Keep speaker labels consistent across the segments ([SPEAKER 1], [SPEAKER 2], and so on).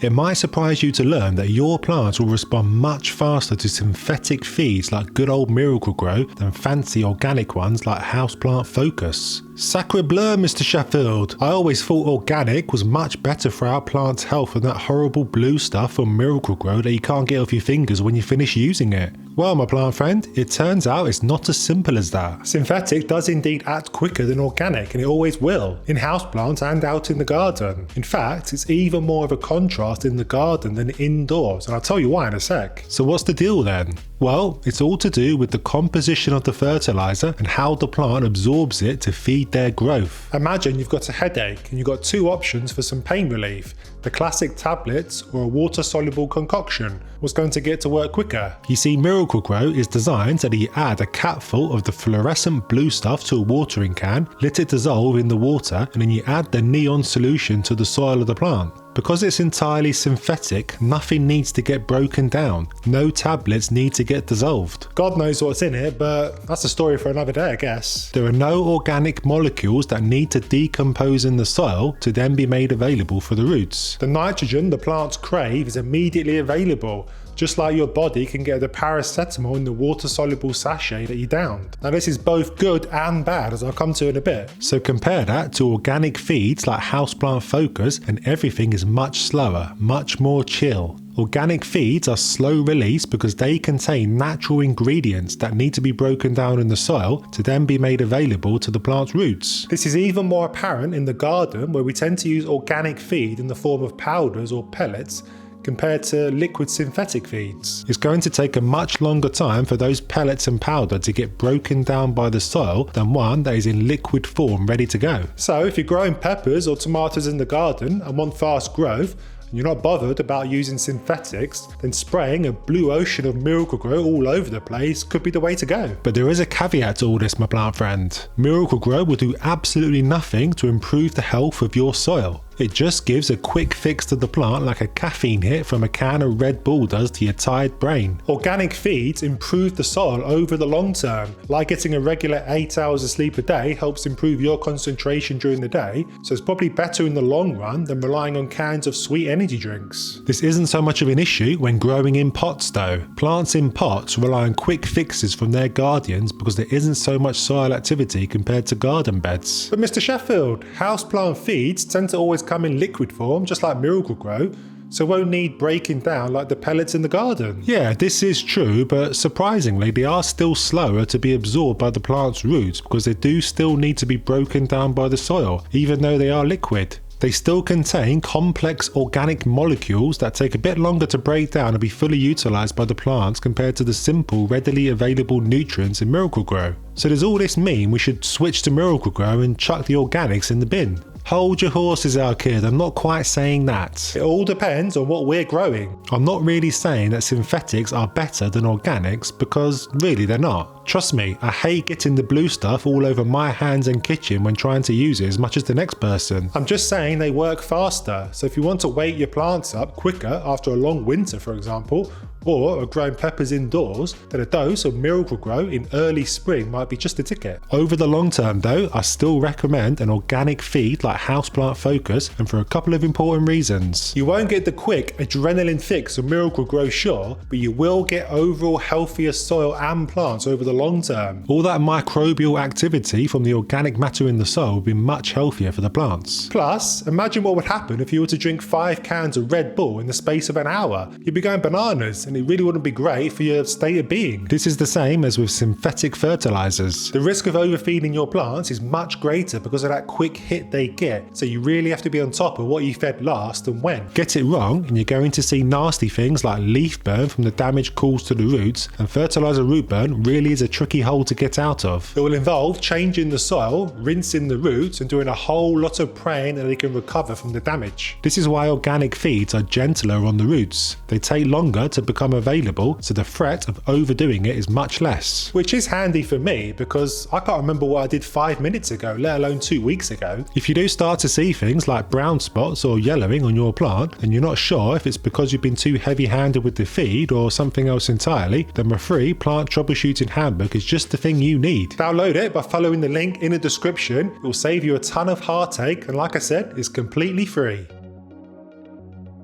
[SPEAKER 1] It might surprise you to learn that your plants will respond much faster to synthetic feeds like good old Miracle-Gro than fancy organic ones like Houseplant Focus. Sacre bleu, Mr. Sheffield. I always thought organic was much better for our plants' health than that horrible blue stuff from Miracle-Gro that you can't get off your fingers when you finish using it. Well, my plant friend, it turns out it's not as simple as that. Synthetic does indeed act quicker than organic, and it always will, in houseplants and out in the garden. In fact, it's even more of a contrast in the garden than indoors, and I'll tell you why in a sec. So what's the deal then? Well, it's all to do with the composition of the fertilizer and how the plant absorbs it to feed their growth. Imagine you've got a headache and you've got two options for some pain relief: the classic tablets or a water-soluble concoction. What's going to get to work quicker? You see, Miracle-Gro is designed so that you add a capful of the fluorescent blue stuff to a watering can, let it dissolve in the water, and then you add the neon solution to the soil of the plant. Because it's entirely synthetic, nothing needs to get broken down. No tablets need to get dissolved. God knows what's in it, but that's a story for another day, I guess. There are no organic molecules that need to decompose in the soil to then be made available for the roots. The nitrogen the plants crave is immediately available, just like your body can get the paracetamol in the water-soluble sachet that you downed. Now this is both good and bad, as I'll come to in a bit. So compare that to organic feeds like Houseplant Focus and everything is much slower, much more chill. Organic feeds are slow release because they contain natural ingredients that need to be broken down in the soil to then be made available to the plant's roots. This is even more apparent in the garden, where we tend to use organic feed in the form of powders or pellets compared to liquid synthetic feeds. It's going to take a much longer time for those pellets and powder to get broken down by the soil than one that is in liquid form ready to go. So if you're growing peppers or tomatoes in the garden and want fast growth, and you're not bothered about using synthetics, then spraying a blue ocean of Miracle-Gro all over the place could be the way to go. But there is a caveat to all this, my plant friend. Miracle-Gro will do absolutely nothing to improve the health of your soil. It just gives a quick fix to the plant like a caffeine hit from a can of Red Bull does to your tired brain. Organic feeds improve the soil over the long term, like getting a regular 8 hours of sleep a day helps improve your concentration during the day, so it's probably better in the long run than relying on cans of sweet energy drinks. This isn't so much of an issue when growing in pots though. Plants in pots rely on quick fixes from their guardians because there isn't so much soil activity compared to garden beds. But Mr. Sheffield, houseplant feeds tend to always come in liquid form, just like Miracle-Gro, so won't need breaking down like the pellets in the garden. Yeah, this is true, but surprisingly they are still slower to be absorbed by the plant's roots because they do still need to be broken down by the soil, even though they are liquid. They still contain complex organic molecules that take a bit longer to break down and be fully utilised by the plants compared to the simple, readily available nutrients in Miracle-Gro. So does all this mean we should switch to Miracle-Gro and chuck the organics in the bin? Hold your horses, our kid, I'm not quite saying that. It all depends on what we're growing. I'm not really saying that synthetics are better than organics because really they're not. Trust me, I hate getting the blue stuff all over my hands and kitchen when trying to use it as much as the next person. I'm just saying they work faster, so if you want to wake your plants up quicker after a long winter for example, or are growing peppers indoors, then a dose of Miracle-Gro in early spring might be just a ticket. Over the long term though, I still recommend an organic feed like Houseplant Focus, and for a couple of important reasons. You won't get the quick adrenaline fix of Miracle-Gro, sure, but you will get overall healthier soil and plants over the long term. All that microbial activity from the organic matter in the soil will be much healthier for the plants. Plus, imagine what would happen if you were to drink 5 cans of Red Bull in the space of an hour. You'd be going bananas, and it really wouldn't be great for your state of being. This is the same as with synthetic fertilizers. The risk of overfeeding your plants is much greater because of that quick hit they get, so you really have to be on top of what you fed last and when. Get it wrong and you're going to see nasty things like leaf burn from the damage caused to the roots, and fertilizer root burn really is a tricky hole to get out of. It will involve changing the soil, rinsing the roots, and doing a whole lot of praying that they can recover from the damage. This is why organic feeds are gentler on the roots. They take longer to become available, so the threat of overdoing it is much less. Which is handy for me because I can't remember what I did 5 minutes ago, let alone 2 weeks ago. If you do start to see things like brown spots or yellowing on your plant and you're not sure if it's because you've been too heavy-handed with the feed or something else entirely, then my free plant troubleshooting handbook is just the thing you need. Download it by following the link in the description. It will save you a ton of heartache, and like I said, it's completely free.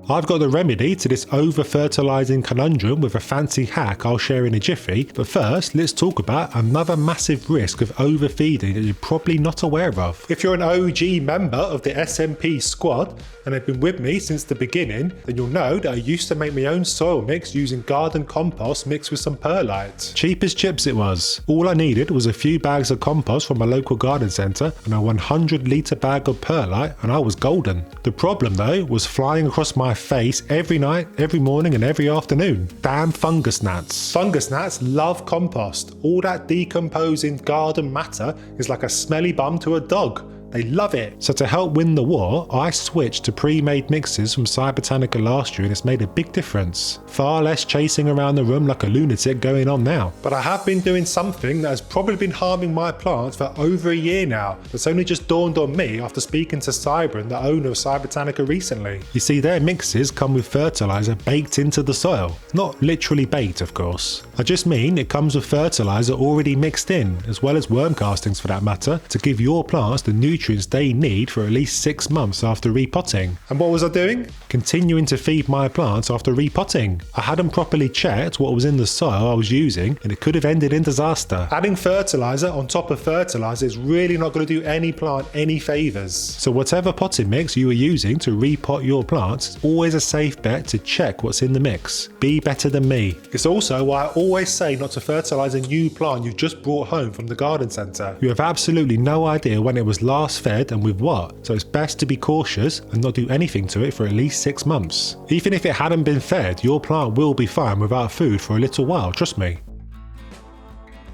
[SPEAKER 1] I've got the remedy to this over-fertilizing conundrum with a fancy hack I'll share in a jiffy, but first let's talk about another massive risk of overfeeding that you're probably not aware of. If you're an OG member of the SMP squad and have been with me since the beginning, then you'll know that I used to make my own soil mix using garden compost mixed with some perlite. Cheap as chips it was. All I needed was a few bags of compost from my local garden centre and a 100-litre bag of perlite and I was golden. The problem though was flying across my face every night, every morning and every afternoon. Damn fungus gnats. Fungus gnats love compost. All that decomposing garden matter is like a smelly bum to a dog. They love it. So to help win the war, I switched to pre-made mixes from Botanica last year and it's made a big difference. Far less chasing around the room like a lunatic going on now. But I have been doing something that has probably been harming my plants for over a year now. It's only just dawned on me after speaking to Cybran, the owner of Botanica recently. You see, their mixes come with fertiliser baked into the soil. Not literally baked, of course. I just mean it comes with fertiliser already mixed in, as well as worm castings for that matter, to give your plants the nutrients they need for at least 6 months after repotting. And what was I doing? Continuing to feed my plants after repotting. I hadn't properly checked what was in the soil I was using and it could have ended in disaster. Adding fertiliser on top of fertiliser is really not going to do any plant any favours. So whatever potting mix you are using to repot your plants, it's always a safe bet to check what's in the mix. Be better than me. It's also why I always say not to fertilise a new plant you've just brought home from the garden centre. You have absolutely no idea when it was last fed and with what, so it's best to be cautious and not do anything to it for at least 6 months. Even if it hadn't been fed, your plant will be fine without food for a little while, trust me.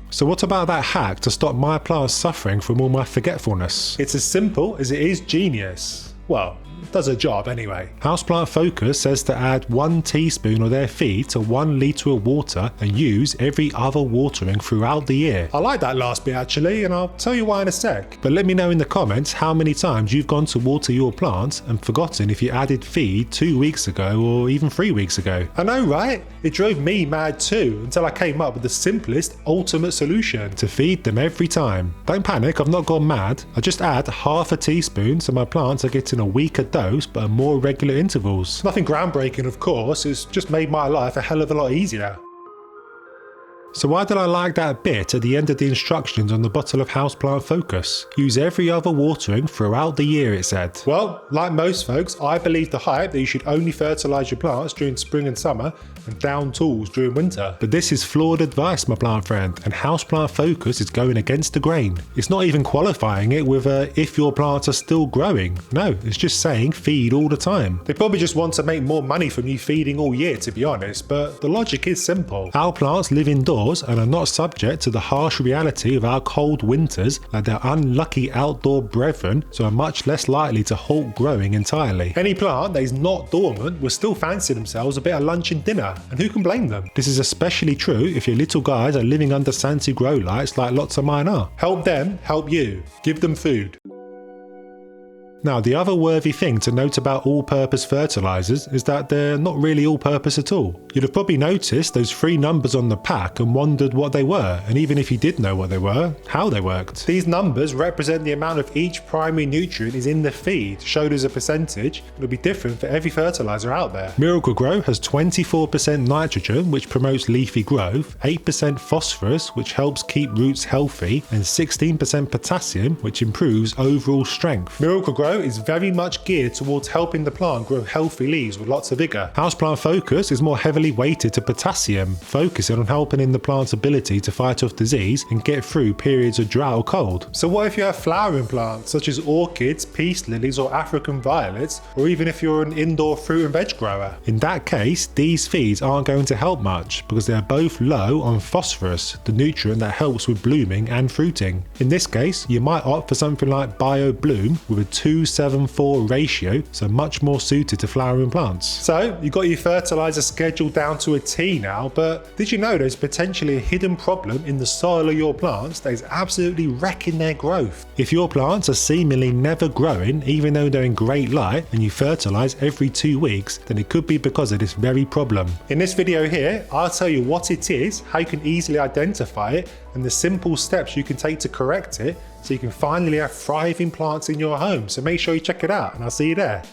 [SPEAKER 1] So what about that hack to stop my plants suffering from all my forgetfulness? It's as simple as it is genius. Well, does a job anyway. Houseplant Focus says to add 1 teaspoon of their feed to 1 litre of water and use every other watering throughout the year. I like that last bit actually, and I'll tell you why in a sec. But let me know in the comments how many times you've gone to water your plants and forgotten if you added feed 2 weeks ago or even 3 weeks ago. I know, right? It drove me mad too until I came up with the simplest, ultimate solution to feed them every time. Don't panic, I've not gone mad. I just add half a teaspoon so my plants are getting a weaker dose but at more regular intervals. Nothing groundbreaking of course, it's just made my life a hell of a lot easier. So why did I like that bit at the end of the instructions on the bottle of Houseplant Focus? Use every other watering throughout the year, it said. Well, like most folks, I believe the hype that you should only fertilise your plants during spring and summer and down tools during winter. But this is flawed advice, my plant friend, and Houseplant Focus is going against the grain. It's not even qualifying it with a if your plants are still growing. No, it's just saying feed all the time. They probably just want to make more money from you feeding all year, to be honest, but the logic is simple. Our plants live indoors and are not subject to the harsh reality of our cold winters like their unlucky outdoor brethren, so are much less likely to halt growing entirely. Any plant that is not dormant will still fancy themselves a bit of lunch and dinner, and who can blame them? This is especially true if your little guys are living under Santi grow lights like lots of mine are. Help them, help you. Give them food. Now, the other worthy thing to note about all-purpose fertilisers is that they're not really all-purpose at all. You'd have probably noticed those 3 numbers on the pack and wondered what they were, and even if you did know what they were, how they worked. These numbers represent the amount of each primary nutrient is in the feed, showed as a percentage. It'll be different for every fertiliser out there. Miracle Grow has 24% nitrogen, which promotes leafy growth, 8% phosphorus, which helps keep roots healthy, and 16% potassium, which improves overall strength. Miracle Grow is very much geared towards helping the plant grow healthy leaves with lots of vigour. Houseplant Focus is more heavily weighted to potassium, focusing on helping in the plant's ability to fight off disease and get through periods of drought or cold. So what if you have flowering plants such as orchids, peace lilies or African violets, or even if you're an indoor fruit and veg grower? In that case, these feeds aren't going to help much because they are both low on phosphorus, the nutrient that helps with blooming and fruiting. In this case, you might opt for something like Bio Bloom with a 2:7:4 ratio, so much more suited to flowering plants. So you got your fertiliser scheduled down to a T now, but did you know there's potentially a hidden problem in the soil of your plants that is absolutely wrecking their growth? If your plants are seemingly never growing, even though they're in great light, and you fertilise every 2 weeks, then it could be because of this very problem. In this video here, I'll tell you what it is, how you can easily identify it, and the simple steps you can take to correct it, so you can finally have thriving plants in your home. So make sure you check it out, and I'll see you there.